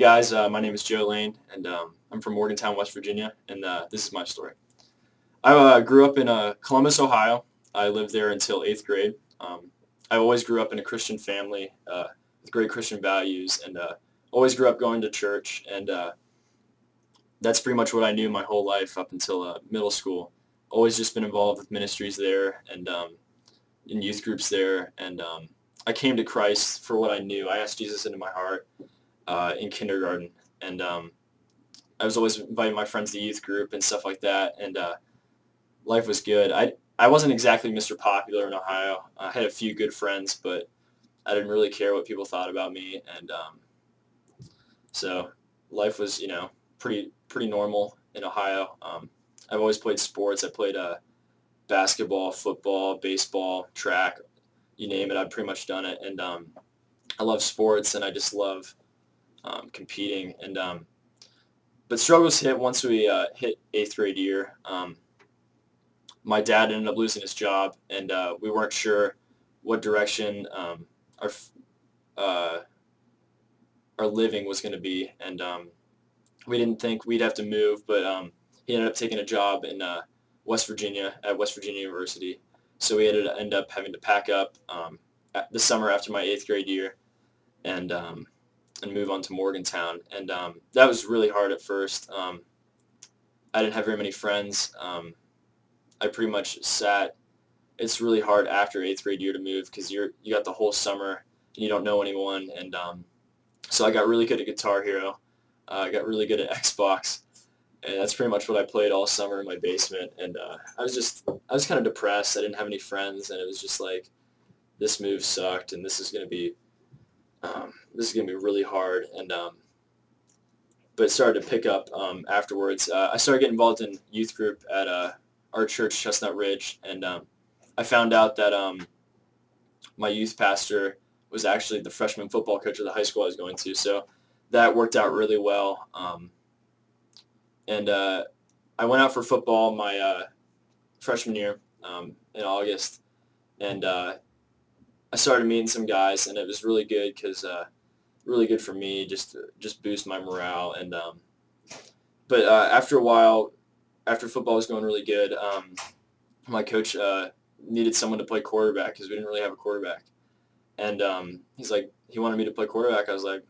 guys, my name is Joe Lane, and I'm from Morgantown, West Virginia, and this is my story. I grew up in Columbus, Ohio. I lived there until 8th grade. I always grew up in a Christian family with great Christian values, and always grew up going to church, and that's pretty much what I knew my whole life up until middle school. Always just been involved with ministries there and in youth groups there, and I came to Christ for what I knew. I asked Jesus into my heart in kindergarten, and I was always inviting my friends to youth group and stuff like that, and life was good. I wasn't exactly Mr. Popular in Ohio. I had a few good friends, but I didn't really care what people thought about me, and so life was, pretty normal in Ohio. I've always played sports. I played basketball, football, baseball, track, you name it. I've pretty much done it, and I love sports, and I just love competing. And but struggles hit once we hit 8th grade year. My dad ended up losing his job, and we weren't sure what direction our living was going to be, and we didn't think we'd have to move, but he ended up taking a job in West Virginia at West Virginia University. So we ended up having to pack up the summer after my 8th grade year and move on to Morgantown. And that was really hard at first. I didn't have very many friends. I pretty much sat. It's really hard after 8th grade year to move because you got the whole summer and you don't know anyone. And so I got really good at Guitar Hero. I got really good at Xbox. And that's pretty much what I played all summer in my basement. And I was kind of depressed. I didn't have any friends, and it was just like, this move sucked, and this is gonna be really hard. And but it started to pick up afterwards. I started getting involved in youth group at our church, Chestnut Ridge, and I found out that my youth pastor was actually the freshman football coach of the high school I was going to. So that worked out really well. And I went out for football my freshman year in August, and I started meeting some guys, and it was really good because really good for me, just boost my morale. And but after a while, after football was going really good, my coach needed someone to play quarterback because we didn't really have a quarterback, and he wanted me to play quarterback. I was like,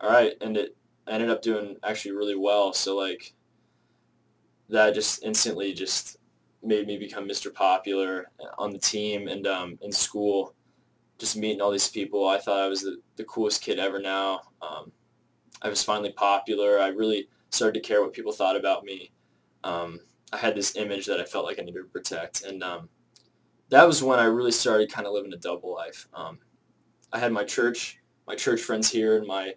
all right, and I ended up doing actually really well. So like that just instantly just made me become Mr. Popular on the team and in school. Just meeting all these people, I thought I was the coolest kid ever now. I was finally popular. I really started to care what people thought about me. I had this image that I felt like I needed to protect, and that was when I really started kind of living a double life. I had my church friends here, and my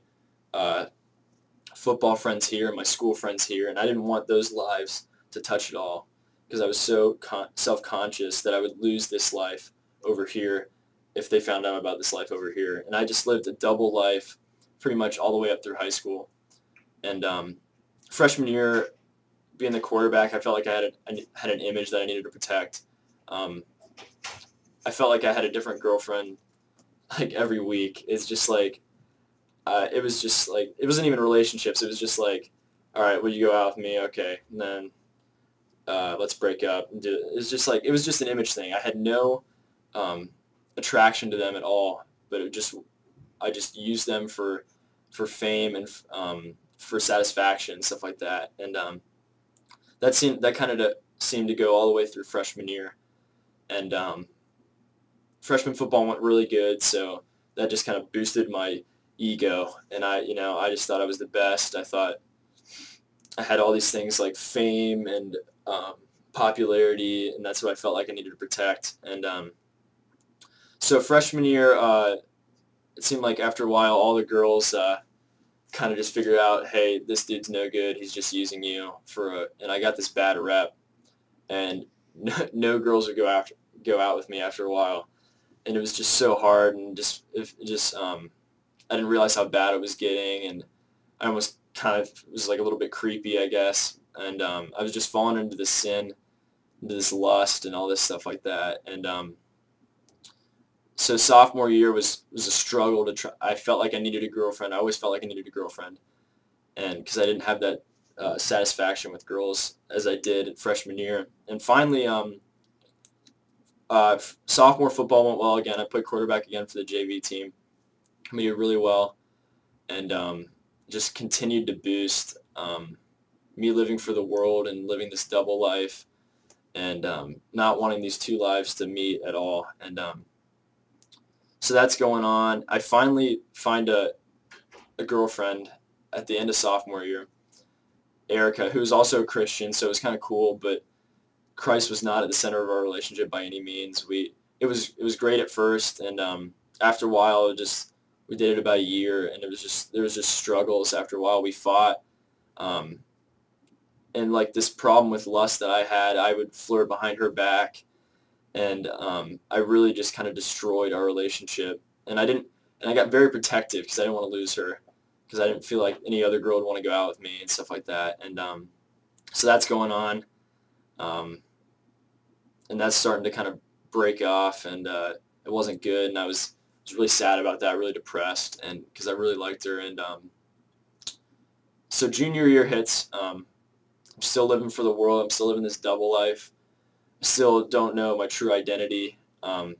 football friends here, and my school friends here, and I didn't want those lives to touch it all because I was so self-conscious that I would lose this life over here if they found out about this life over here. And I just lived a double life pretty much all the way up through high school. And freshman year, being the quarterback, I felt like I had an image that I needed to protect. I felt like I had a different girlfriend like every week. It's just like it was just like, it wasn't even relationships. It was just like, all right, will you go out with me? Okay, and then let's break up. It's just like, it was just an image thing. I had no attraction to them at all, but I just used them for fame and for satisfaction and stuff like that. And that kind of seemed to go all the way through freshman year, and freshman football went really good, so that just kind of boosted my ego, and I just thought I was the best. I thought I had all these things like fame and popularity, and that's what I felt like I needed to protect. And so freshman year, it seemed like after a while, all the girls kind of just figured out, hey, this dude's no good. He's just using you and I got this bad rep, and no girls would go out with me after a while, and it was just so hard, and I didn't realize how bad it was getting, and I almost kind of was like a little bit creepy, I guess, and I was just falling into this sin, into this lust, and all this stuff like that. And So sophomore year was a struggle to try. I felt like I needed a girlfriend. I always felt like I needed a girlfriend, and because I didn't have that satisfaction with girls as I did freshman year. And finally, sophomore football went well again. I played quarterback again for the JV team. We did really well, and just continued to boost me living for the world and living this double life, and not wanting these two lives to meet at all. And so that's going on. I finally find a girlfriend at the end of sophomore year, Erica, who was also a Christian, so it was kind of cool, but Christ was not at the center of our relationship by any means. It was great at first, and after a while, we dated about a year, and there was just struggles. After a while, we fought, and like this problem with lust that I had, I would flirt behind her back, and I really just kind of destroyed our relationship. And I got very protective because I didn't want to lose her, because I didn't feel like any other girl would want to go out with me and stuff like that. And so that's going on. And that's starting to kind of break off, and it wasn't good, and I was really sad about that, really depressed, and because I really liked her. And so junior year hits. I'm still living for the world. I'm still living this double life. I still don't know my true identity. I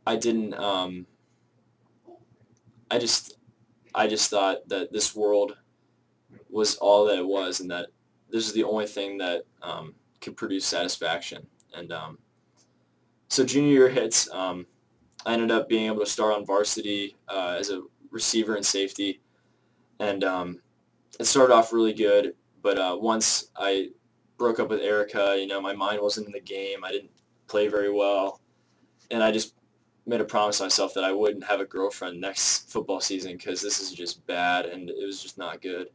didn't. I just thought that this world was all that it was, and that this is the only thing that could produce satisfaction. And so junior year hits. I ended up being able to start on varsity as a receiver and safety, and it started off really good. But once I broke up with Erica, my mind wasn't in the game. I didn't play very well, and I just made a promise to myself that I wouldn't have a girlfriend next football season because this is just bad, and it was just not good.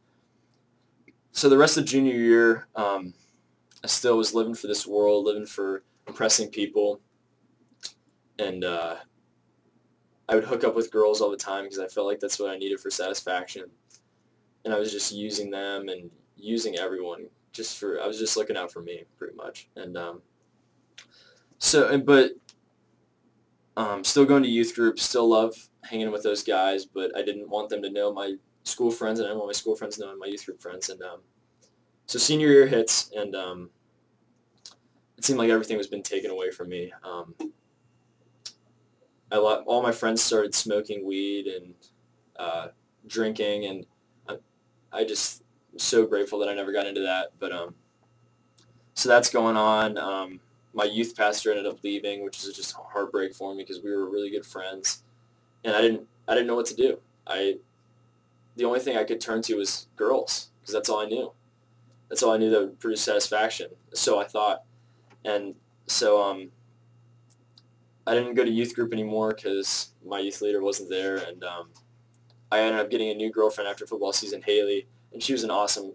So the rest of junior year, I still was living for this world, living for impressing people, and I would hook up with girls all the time because I felt like that's what I needed for satisfaction, and I was just using them and using everyone I was just looking out for me pretty much. And still going to youth group, still love hanging with those guys, but I didn't want them to know my school friends, and I didn't want my school friends knowing my youth group friends. And so senior year hits, and it seemed like everything was been taken away from me. All my friends started smoking weed and drinking, and I just am so grateful that I never got into that. But so that's going on. My youth pastor ended up leaving, which is just a heartbreak for me because we were really good friends, and I didn't know what to do. The only thing I could turn to was girls, because that's all I knew. That's all I knew that would produce satisfaction. So I thought. And so I didn't go to youth group anymore because my youth leader wasn't there, and I ended up getting a new girlfriend after football season, Haley, and she was an awesome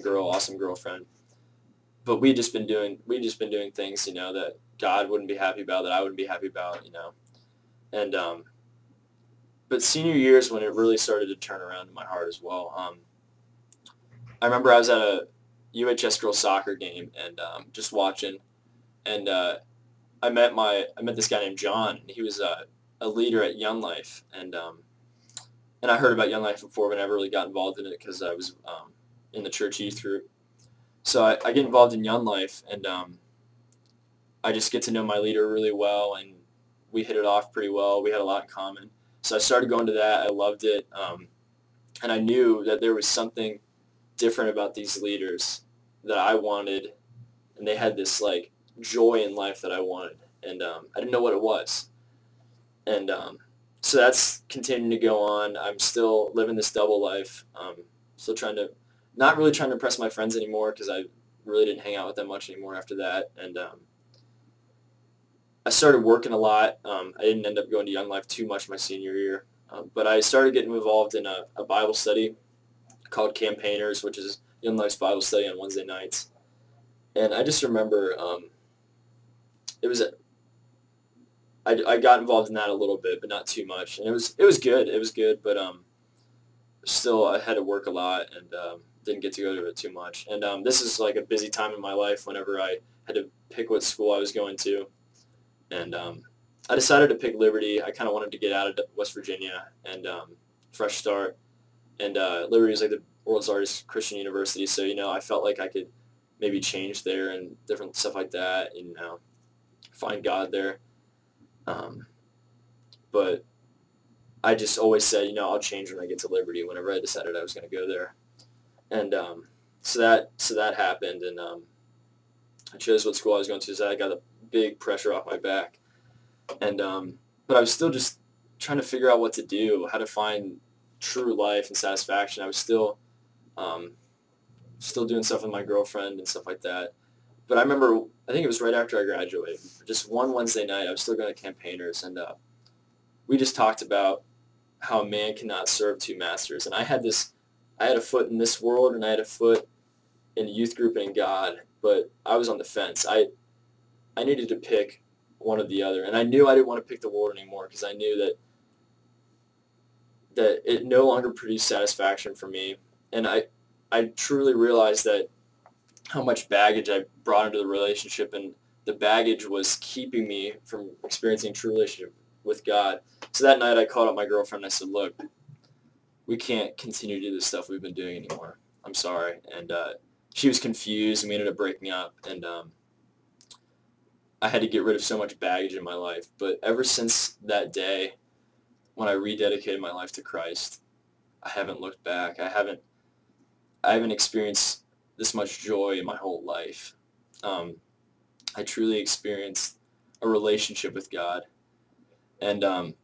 girl, awesome girlfriend. But we'd just been doing things, that God wouldn't be happy about, that I wouldn't be happy about, And but senior year is when it really started to turn around in my heart as well. I remember I was at a UHS girls soccer game and just watching, and I met this guy named John, and he was a leader at Young Life, and I heard about Young Life before, but I never really got involved in it because I was in the church youth group. So I get involved in Young Life, and I just get to know my leader really well, and we hit it off pretty well. We had a lot in common. So I started going to that. I loved it, and I knew that there was something different about these leaders that I wanted, and they had this like joy in life that I wanted, and I didn't know what it was. And so that's continuing to go on. I'm still living this double life. Still not really trying to impress my friends anymore because I really didn't hang out with them much anymore after that. And I started working a lot. I didn't end up going to Young Life too much my senior year, but I started getting involved in a Bible study called Campaigners, which is Young Life's Bible study on Wednesday nights. And I just remember I got involved in that a little bit, but not too much. And it was good. It was good, but still I had to work a lot and didn't get to go to it too much. And this is like a busy time in my life whenever I had to pick what school I was going to. and I decided to pick Liberty. I kind of wanted to get out of West Virginia and fresh start. And Liberty is like the world's largest Christian university, so I felt like I could maybe change there and different stuff like that. Find God there. But I just always said, I'll change when I get to Liberty. Whenever I decided I was going to go there, and so that happened, and I chose what school I was going to. So I got a big pressure off my back, and but I was still just trying to figure out what to do, how to find true life and satisfaction. I was still doing stuff with my girlfriend and stuff like that. But I remember, I think it was right after I graduated, just one Wednesday night, I was still going to Campaigners, and we just talked about how a man cannot serve two masters. And I had a foot in this world, and I had a foot in youth group and in God, but I was on the fence. I needed to pick one or the other, and I knew I didn't want to pick the world anymore because I knew that it no longer produced satisfaction for me. And I truly realized that how much baggage I brought into the relationship, and the baggage was keeping me from experiencing true relationship with God. So that night I called up my girlfriend and I said, look, we can't continue to do this stuff we've been doing anymore. I'm sorry. And she was confused, and we ended up breaking up, and I had to get rid of so much baggage in my life. But ever since that day, when I rededicated my life to Christ, I haven't looked back. I haven't experienced this much joy in my whole life. I truly experienced a relationship with God. And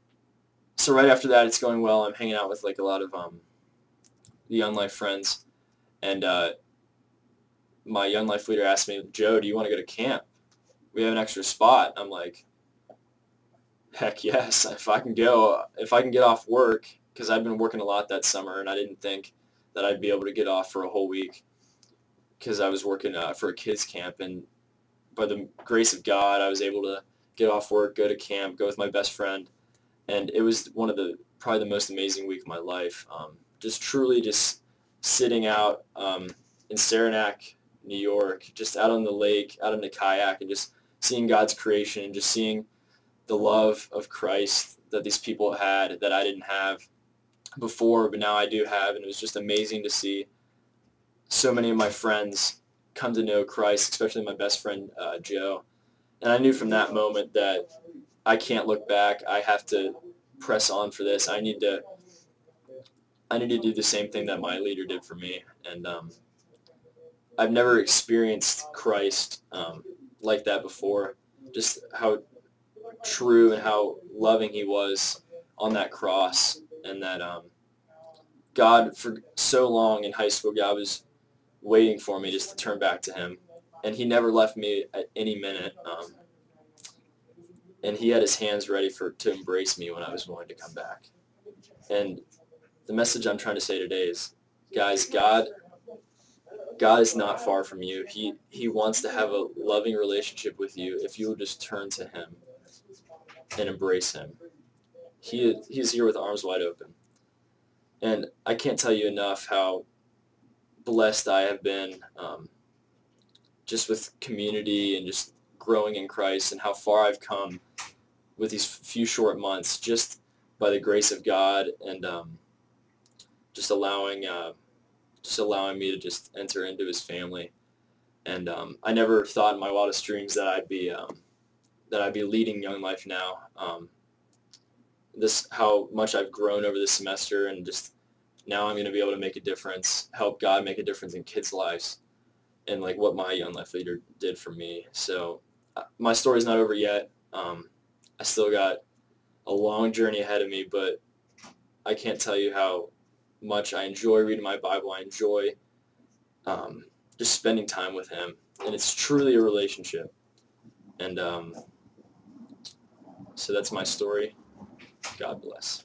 so right after that, it's going well. I'm hanging out with like a lot of the Young Life friends. And my Young Life leader asked me, Joe, do you want to go to camp? We have an extra spot. I'm like, heck yes, if I can get off work, because I've been working a lot that summer, and I didn't think that I'd be able to get off for a whole week because I was working for a kids camp. And by the grace of God, I was able to get off work, go to camp, go with my best friend, and it was probably the most amazing week of my life. Just truly just sitting out in Saranac, New York, just out on the lake, out in a kayak, and just seeing God's creation, and just seeing the love of Christ that these people had that I didn't have before, but now I do have. And it was just amazing to see so many of my friends come to know Christ, especially my best friend, Joe. And I knew from that moment that I can't look back. I have to press on for this. I need to do the same thing that my leader did for me. And I've never experienced Christ like that before, just how true and how loving he was on that cross. And that God, for so long in high school, God was waiting for me just to turn back to him. And he never left me at any minute. And he had his hands ready to embrace me when I was willing to come back. And the message I'm trying to say today is, guys, God is not far from you. He wants to have a loving relationship with you if you will just turn to him and embrace him. He's here with arms wide open. And I can't tell you enough how blessed I have been just with community and just growing in Christ, and how far I've come with these few short months just by the grace of God, and just allowing me to just enter into his family. And I never thought in my wildest dreams that I'd be leading Young Life now. How much I've grown over this semester, and just now I'm going to be able to make a difference, help God make a difference in kids' lives, and like what my Young Life leader did for me. So my story's not over yet. I still got a long journey ahead of me, but I can't tell you how much I enjoy reading my Bible. I enjoy just spending time with him, and it's truly a relationship. And so that's my story. God bless.